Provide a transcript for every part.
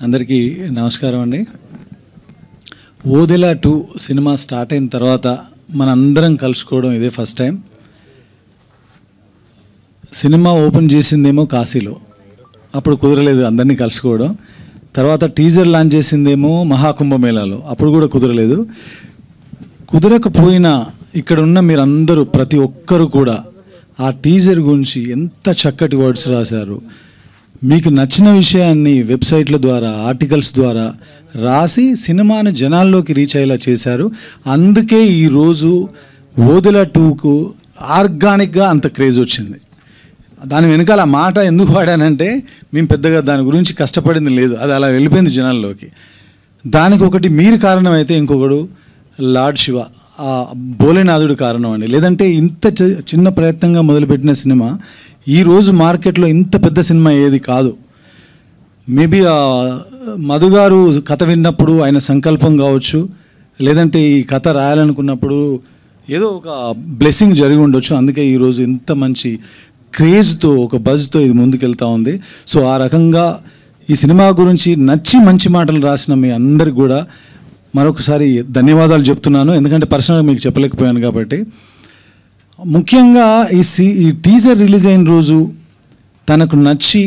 అందరికీ నమస్కారం అండి. ఓదెల 2 సినిమా స్టార్ట్ అయిన తర్వాత మనందరం కలుసుకోవడం ఇదే ఫస్ట్ టైం. సినిమా ఓపెన్ చేసిందేమో కాశీలో, అప్పుడు కుదరలేదు అందరినీ కలుసుకోవడం. తర్వాత టీజర్ లాంచ్ చేసిందేమో మహాకుంభమేళాలో, అప్పుడు కూడా కుదరలేదు. కుదరకపోయినా ఇక్కడ ఉన్న మీరందరూ ప్రతి ఒక్కరు కూడా ఆ టీజర్ గురించి ఎంత చక్కటి వర్డ్స్ రాశారు. మీకు నచ్చిన విషయాన్ని వెబ్సైట్ల ద్వారా, ఆర్టికల్స్ ద్వారా రాసి సినిమాను జనాల్లోకి రీచ్ అయ్యేలా చేశారు. అందుకే ఈరోజు ఓదెల 2కు ఆర్గానిక్గా అంత క్రేజ్ వచ్చింది. దాని వెనకాల ఆ మాట ఎందుకు వాడానంటే, మేము పెద్దగా దాని గురించి కష్టపడింది లేదు, అది అలా వెళ్ళిపోయింది జనాల్లోకి. దానికి ఒకటి మీరు కారణమైతే ఇంకొకడు లార్డ్ శివ, ఆ భోలేనాథుడు కారణం అండి. లేదంటే ఇంత చిన్న ప్రయత్నంగా మొదలుపెట్టిన సినిమా ఈరోజు మార్కెట్లో ఇంత పెద్ద సినిమా ఏది కాదు. మేబీ మధు గారు కథ విన్నప్పుడు ఆయన సంకల్పం కావచ్చు, లేదంటే ఈ కథ రాయాలనుకున్నప్పుడు ఏదో ఒక బ్లెస్సింగ్ జరిగి ఉండొచ్చు. అందుకే ఈరోజు ఇంత మంచి క్రేజ్తో, ఒక బజ్తో ఇది ముందుకెళ్తూ ఉంది. సో ఆ రకంగా ఈ సినిమా గురించి నచ్చి మంచి మాటలు రాసిన మీ అందరికి కూడా మరొకసారి ధన్యవాదాలు చెప్తున్నాను. ఎందుకంటే పర్సనల్గా మీకు చెప్పలేకపోయాను కాబట్టి. ముఖ్యంగా ఈ టీజర్ రిలీజ్ అయిన రోజు తనకు నచ్చి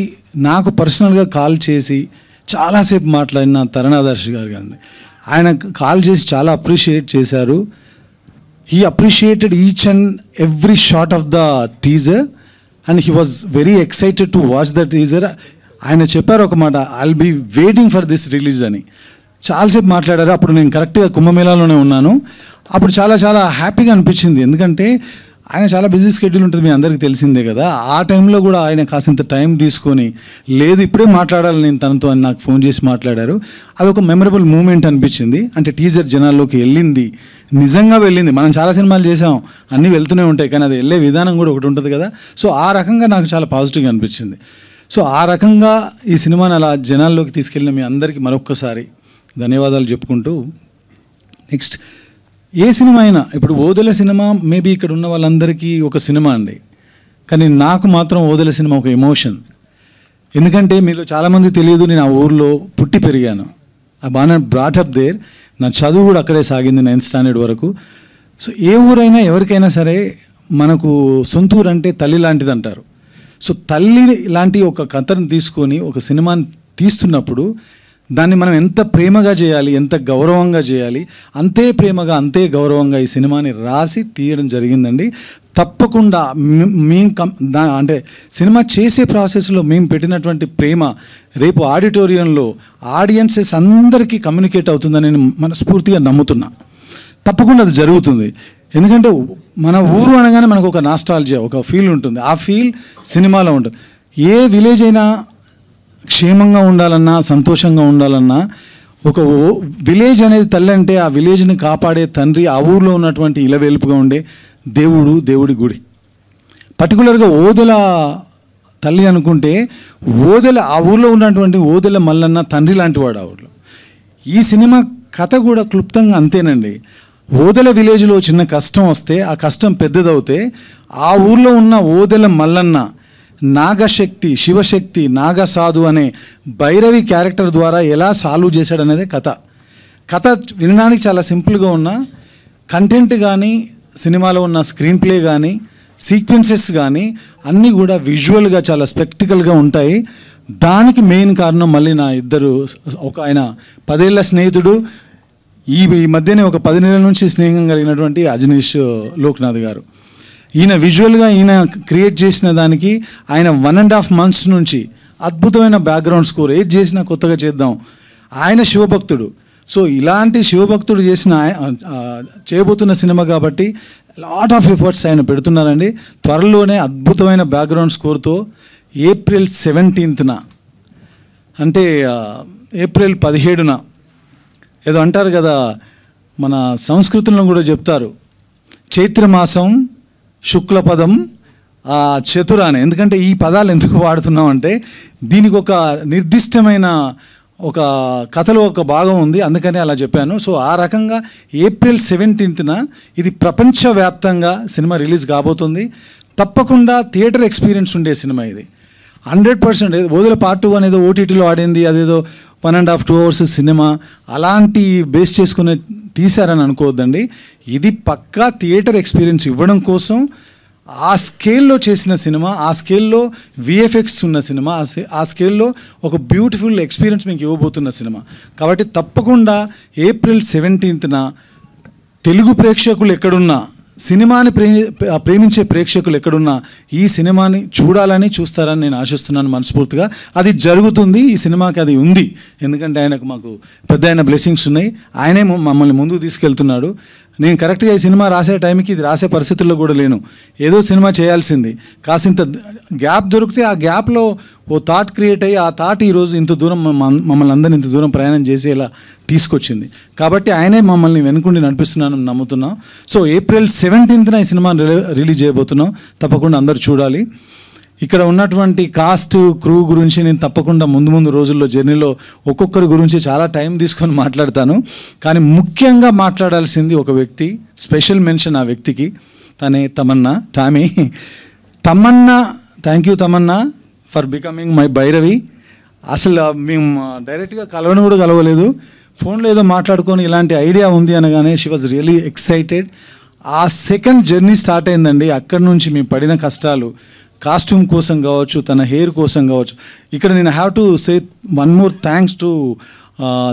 నాకు పర్సనల్గా కాల్ చేసి చాలాసేపు మాట్లాడిన తరుణాదర్శి గారు కానీ, ఆయన కాల్ చేసి చాలా అప్రిషియేట్ చేశారు. He appreciated each and every shot of the teaser and he was very excited to watch the teaser. ఆయన చెప్పారు ఒక మాట, I'll be waiting for this release అని. చాలాసేపు మాట్లాడారు. అప్పుడు నేను కరెక్ట్గా కుంభమేళాలోనే ఉన్నాను. అప్పుడు చాలా చాలా హ్యాపీగా అనిపించింది. ఎందుకంటే ఆయన చాలా బిజీ షెడ్యూల్ ఉంటుంది, మీ అందరికీ తెలిసిందే కదా. ఆ టైంలో కూడా ఆయన కాసింత టైం తీసుకొని, లేదు ఇప్పుడే మాట్లాడాలి నేను తనతో అని నాకు ఫోన్ చేసి మాట్లాడారు. అదొక మెమరబుల్ మూమెంట్ అనిపించింది. అంటే టీజర్ జనాల్లోకి వెళ్ళింది, నిజంగా వెళ్ళింది. మనం చాలా సినిమాలు చేసాం, అన్నీ వెళ్తూనే ఉంటాయి, కానీ అది వెళ్ళే విధానం కూడా ఒకటి ఉంటుంది కదా. సో ఆ రకంగా నాకు చాలా పాజిటివ్గా అనిపించింది. సో ఆ రకంగా ఈ సినిమాని అలా జనాల్లోకి తీసుకెళ్ళిన మీ అందరికీ మరొక్కసారి ధన్యవాదాలు చెప్పుకుంటూ, నెక్స్ట్ ఏ సినిమా అయినా, ఇప్పుడు ఓదెల సినిమా మేబీ ఇక్కడ ఉన్న వాళ్ళందరికీ ఒక సినిమా అండి, కానీ నాకు మాత్రం ఓదెల సినిమా ఒక ఎమోషన్. ఎందుకంటే మీలో చాలామంది తెలియదు, నేను ఆ ఊర్లో పుట్టి పెరిగాను. ఆ బాగా బ్రాటప్ దేర్. నా చదువు కూడా అక్కడే సాగింది 9th స్టాండర్డ్ వరకు. సో ఏ ఊరైనా ఎవరికైనా సరే మనకు సొంత ఊరు అంటే తల్లి లాంటిది అంటారు. సో తల్లి లాంటి ఒక కథను తీసుకొని ఒక సినిమాని తీస్తున్నప్పుడు దాన్ని మనం ఎంత ప్రేమగా చేయాలి, ఎంత గౌరవంగా చేయాలి, అంతే ప్రేమగా అంతే గౌరవంగా ఈ సినిమాని రాసి తీయడం జరిగిందండి. తప్పకుండా అంటే సినిమా చేసే ప్రాసెస్లో మేము పెట్టినటువంటి ప్రేమ రేపు ఆడిటోరియంలో ఆడియన్సెస్ అందరికీ కమ్యూనికేట్ అవుతుందని నేను మనస్ఫూర్తిగా నమ్ముతున్నా. తప్పకుండా అది జరుగుతుంది. ఎందుకంటే మన ఊరు అనగానే మనకు ఒక నాస్టాల్జియా, ఒక ఫీల్ ఉంటుంది. ఆ ఫీల్ సినిమాలో ఉంటుంది. ఏ విలేజ్ అయినా క్షేమంగా ఉండాలన్నా, సంతోషంగా ఉండాలన్నా, ఒక విలేజ్ అనేది తల్లి అంటే ఆ విలేజ్ని కాపాడే తండ్రి, ఆ ఊరిలో ఉన్నటువంటి ఇలవేల్పుగా ఉండే దేవుడి గుడి. పర్టికులర్గా ఓదెల తల్లి అనుకుంటే ఓదెల, ఆ ఊరిలో ఉన్నటువంటి ఓదెల మల్లన్న తండ్రి లాంటి వాడు ఆ ఊరిలో. ఈ సినిమా కథ కూడా క్లుప్తంగా అంతేనండి. ఓదెల విలేజ్లో చిన్న కష్టం వస్తే, ఆ కష్టం పెద్దదవుతే ఆ ఊర్లో ఉన్న ఓదెల మల్లన్న నాగశక్తి, శివశక్తి, నాగసాధు అనే భైరవి క్యారెక్టర్ ద్వారా ఎలా సాల్వ్ చేశాడనేదే కథ. కథ వినడానికి చాలా సింపుల్గా ఉన్న కంటెంట్ కానీ, సినిమాలో ఉన్న స్క్రీన్ ప్లే కానీ, సీక్వెన్సెస్ కానీ అన్నీ కూడా విజువల్గా చాలా స్పెక్టికల్గా ఉంటాయి. దానికి మెయిన్ కారణం మళ్ళీ నా ఇద్దరు, ఒక ఆయన 10 ఏళ్ల స్నేహితుడు, ఈ మధ్యనే ఒక 10 నెలల నుంచి స్నేహం కలిగినటువంటి అజనీష్ లోక్నాథ్ గారు. ఈయన విజువల్గా ఈయన క్రియేట్ చేసిన దానికి ఆయన 1.5 months నుంచి అద్భుతమైన బ్యాక్గ్రౌండ్ స్కోర్, ఏది చేసినా కొత్తగా చేద్దాం. ఆయన శివభక్తుడు. సో ఇలాంటి శివభక్తుడు చేయబోతున్న సినిమా కాబట్టి లాట్ ఆఫ్ ఎఫర్ట్స్ ఆయన పెడుతున్నారండి. త్వరలోనే అద్భుతమైన బ్యాక్గ్రౌండ్ స్కోర్తో April 17th, అంటే April 17న ఏదో అంటారు కదా, మన సంస్కృతంలో కూడా చెప్తారు, చైత్రమాసం శుక్లపదం చతురాని. ఎందుకంటే ఈ పదాలు ఎందుకు వాడుతున్నాం అంటే దీనికి ఒక నిర్దిష్టమైన ఒక కథలో ఒక భాగం ఉంది, అందుకని అలా చెప్పాను. సో ఆ రకంగా April 17న ఇది ప్రపంచవ్యాప్తంగా సినిమా రిలీజ్ కాబోతుంది. తప్పకుండా థియేటర్ ఎక్స్పీరియన్స్ ఉండే సినిమా ఇది. 100%. వదిల పార్ట్ 2 అనేది ఓటీటీలో ఆడింది, అదేదో 1.5 2 hours సినిమా అలాంటి బేస్ చేసుకుని తీశారని అనుకోవద్దండి. ఇది పక్కా థియేటర్ ఎక్స్పీరియన్స్ ఇవ్వడం కోసం ఆ స్కేల్లో చేసిన సినిమా, ఆ స్కేల్లో విఎఫ్ఎక్స్ ఉన్న సినిమా, ఆ స్కేల్లో ఒక బ్యూటిఫుల్ ఎక్స్పీరియన్స్ మీకు ఇవ్వబోతున్న సినిమా. కాబట్టి తప్పకుండా April 17న తెలుగు ప్రేక్షకులు ఎక్కడున్నా, సినిమాని ప్రేమించే ప్రేక్షకులు ఎక్కడున్నా ఈ సినిమాని చూస్తారని నేను ఆశిస్తున్నాను మనస్ఫూర్తిగా. అది జరుగుతుంది, ఈ సినిమాకి అది ఉంది. ఎందుకంటే ఆయనకు మాకు పెద్ద ఆయన బ్లెస్సింగ్స్ ఉన్నాయి, ఆయనే మమ్మల్ని ముందుకు తీసుకెళ్తున్నాడు. నేను కరెక్ట్గా ఈ సినిమా రాసే టైంకి ఇది రాసే పరిస్థితుల్లో కూడా లేను. ఏదో సినిమా చేయాల్సింది, కాసింత గ్యాప్ దొరికితే ఆ గ్యాప్లో ఓ థాట్ క్రియేట్ అయ్యి ఆ థాట్ ఈరోజు ఇంత దూరం మమ్మల్ని అందరినీ ఇంత దూరం ప్రయాణం చేసేలా తీసుకొచ్చింది. కాబట్టి ఆయనే మమ్మల్ని వెనుకుండి నడిపిస్తున్నానని నమ్ముతున్నాం. సో April 17న ఈ సినిమా రిలీజ్ చేయబోతున్నాం, తప్పకుండా అందరూ చూడాలి. ఇక్కడ ఉన్నటువంటి కాస్ట్ క్రూ గురించి నేను తప్పకుండా ముందు రోజుల్లో జర్నీలో ఒక్కొక్కరి గురించి చాలా టైం తీసుకొని మాట్లాడతాను. కానీ ముఖ్యంగా మాట్లాడాల్సింది ఒక వ్యక్తి, స్పెషల్ మెన్షన్ ఆ వ్యక్తికి. తనే Tamannaah. Thank you Tamannaah for becoming my Bhairavi. అసలు మేము డైరెక్ట్గా కలవలేదు, ఫోన్లో ఏదో మాట్లాడుకొని ఇలాంటి ఐడియా ఉంది అనగానే షీ వాజ్ రియలీ ఎక్సైటెడ్. ఆ సెకండ్ జర్నీ స్టార్ట్ అయిందండి. అక్కడి నుంచి మేము పడిన కష్టాలు, కాస్ట్యూమ్ కోసం కావచ్చు, తన హెయిర్ కోసం కావచ్చు. ఇక్కడ నేను have to say one more thanks to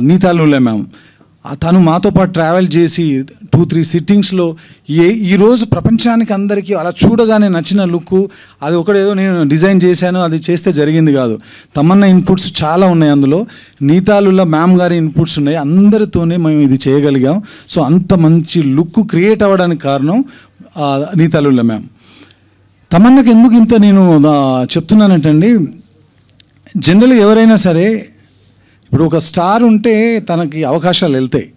Neeta Lulla ma'am. తను మాతో పాటు ట్రావెల్ చేసి 2-3 సిట్టింగ్స్లో ఈరోజు ప్రపంచానికి అందరికీ అలా చూడగానే నచ్చిన లుక్, అది ఒకటేదో నేను డిజైన్ చేశాను, అది చేస్తే జరిగింది కాదు. తమన్నా ఇన్పుట్స్ చాలా ఉన్నాయి అందులో, నీతాలుల్లా మ్యామ్ గారి ఇన్పుట్స్ ఉన్నాయి, అందరితోనే మేము ఇది చేయగలిగాం. సో అంత మంచి లుక్ క్రియేట్ అవ్వడానికి కారణం నీతాలుల్లా మ్యామ్. తమన్నాకి ఎందుకు ఇంత నేను చెప్తున్నానంటండి, జనరల్గా ఎవరైనా సరే ఇప్పుడు ఒక స్టార్ ఉంటే తనకి అవకాశాలు వెళ్తాయి,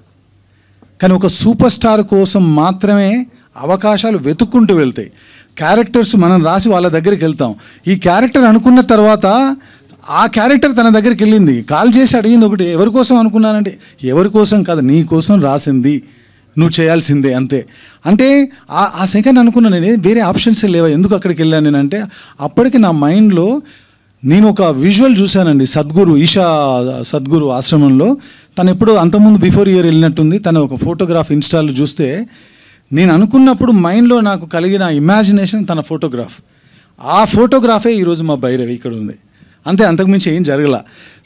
కానీ ఒక సూపర్ స్టార్ కోసం మాత్రమే అవకాశాలు వెతుక్కుంటూ వెళ్తాయి. క్యారెక్టర్స్ మనం రాసి వాళ్ళ దగ్గరికి వెళ్తాం, ఈ క్యారెక్టర్ అనుకున్న తర్వాత ఆ క్యారెక్టర్ తన దగ్గరికి వెళ్ళింది, కాల్ చేసి అడిగింది ఒకటి, ఎవరి కోసం అనుకున్నానంటే ఎవరి కోసం కాదు, నీ కోసం రాసింది, నువ్వు చేయాల్సిందే అంతే. అంటే ఆ సెకండ్ అనుకున్నాను నేను, వేరే ఆప్షన్స్ లేవా, ఎందుకు అక్కడికి వెళ్ళాను నేనంటే అప్పటికి నా మైండ్లో నేను ఒక విజువల్ చూశానండి. ఈషా సద్గురు ఆశ్రమంలో తను ఎప్పుడు అంతకుముందు బిఫోర్ ఇయర్ వెళ్ళినట్టుంది, తన ఒక ఫోటోగ్రాఫ్ ఇన్స్టాల్లో చూస్తే నేను అనుకున్నప్పుడు మైండ్లో నాకు కలిగిన ఇమాజినేషన్ తన ఫోటోగ్రాఫ్, ఆ ఫోటోగ్రాఫే ఈరోజు మా భైరవి ఇక్కడ ఉంది. అంతే, అంతకుమించి ఏం జరగల.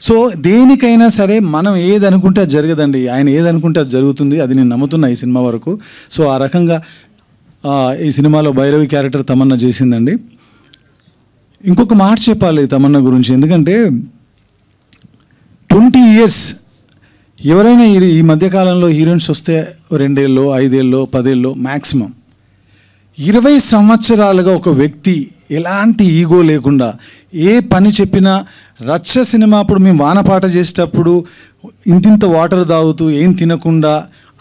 సో దేనికైనా సరే మనం ఏది అనుకుంటే అది జరగదండి, ఆయన ఏది అనుకుంటే అది జరుగుతుంది, అది నేను నమ్ముతున్నా ఈ సినిమా వరకు. సో ఆ రకంగా ఈ సినిమాలో భైరవి క్యారెక్టర్ తమన్నా చేసిందండి. ఇంకొక మాట చెప్పాలి తమన్నా గురించి, ఎందుకంటే 20 years ఎవరైనా ఈ మధ్యకాలంలో హీరోయిన్స్ వస్తే 2 ఏళ్ళు 5 ఏళ్ళు 10 ఏళ్ళు మ్యాక్సిమం, 20 సంవత్సరాలుగా ఒక వ్యక్తి ఎలాంటి ఈగో లేకుండా ఏ పని చెప్పినా, రచ్చ సినిమా అప్పుడు మేము వానపాట చేసేటప్పుడు ఇంతింత వాటర్ తాగుతూ ఏం తినకుండా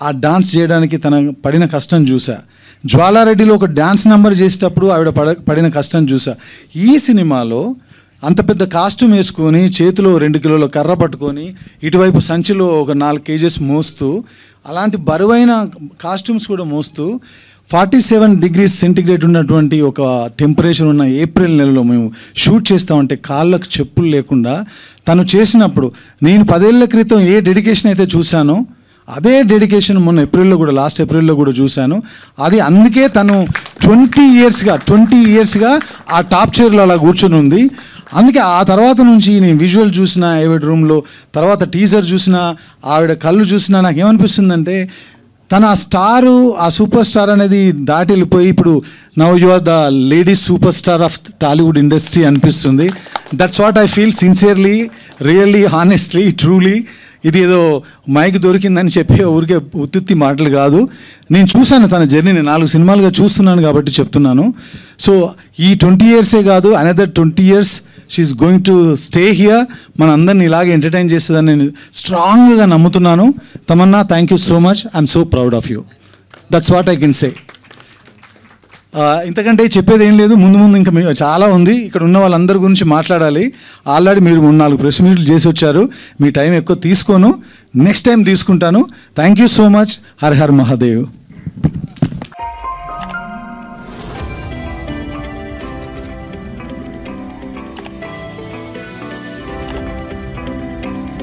ఆ డాన్స్ చేయడానికి తన పడిన కష్టం చూసా. జ్వాలారెడ్డిలో ఒక డ్యాన్స్ నెంబర్ చేసేటప్పుడు ఆవిడ పడిన కష్టం చూసా. ఈ సినిమాలో అంత పెద్ద కాస్ట్యూమ్ వేసుకొని చేతిలో 2 కిలోల కర్ర పట్టుకొని ఇటువైపు సంచిలో ఒక 4 kgs మోస్తూ, అలాంటి బరువైన కాస్ట్యూమ్స్ కూడా మోస్తూ 47 degrees సెంటిగ్రేడ్ ఉన్నటువంటి ఒక టెంపరేచర్ ఉన్న ఏప్రిల్ నెలలో మేము షూట్ చేస్తామంటే కాళ్ళకు చెప్పులు లేకుండా తను చేసినప్పుడు నేను 10 ఏళ్ల క్రితం ఏ డెడికేషన్ అయితే చూశానో అదే డెడికేషన్ మొన్న లాస్ట్ ఏప్రిల్లో కూడా చూశాను. అది అందుకే తను 20 yearsగా ఆ టాప్ చైర్లో అలా కూర్చొని ఉంది. అందుకే ఆ తర్వాత నుంచి నేను విజువల్ చూసిన ఆవిడ రూమ్లో, తర్వాత టీజర్ చూసిన ఆవిడ కళ్ళు చూసినా నాకేమనిపిస్తుందంటే తన ఆ సూపర్ స్టార్ అనేది దాటి వెళ్ళిపోయి ఇప్పుడు now you are the lady superstar of Tollywood industry అనిపిస్తుంది. That's what I feel sincerely, really, honestly, truly. ఇది ఏదో మైక్ దొరికిందని చెప్పి ఊరికే ఉత్తుత్తి మాటలు కాదు. నేను చూశాను తన జర్నీని, 4 సినిమాలుగా చూస్తున్నాను కాబట్టి చెప్తున్నాను. సో ఈ 20 years కాదు, another 20 years she is going to stay here, మన అందరినీ ఇలాగే ఎంటర్టైన్ చేస్తుందని నేను స్ట్రాంగ్గా నమ్ముతున్నాను. Tamannaah, thank you so much, I am so proud of you. That's what I can say. ఇంతకంటే చెప్పేది ఏం లేదు, ముందు ఇంకా చాలా ఉంది. ఇక్కడ ఉన్న వాళ్ళందరి గురించి మాట్లాడాలి. ఆల్రెడీ మీరు 3-4 ప్రెస్ మీట్లు చేసి వచ్చారు, మీ టైం ఎక్కువ తీసుకోను, నెక్స్ట్ టైం తీసుకుంటాను. Thank you so much. Her her Mahadev.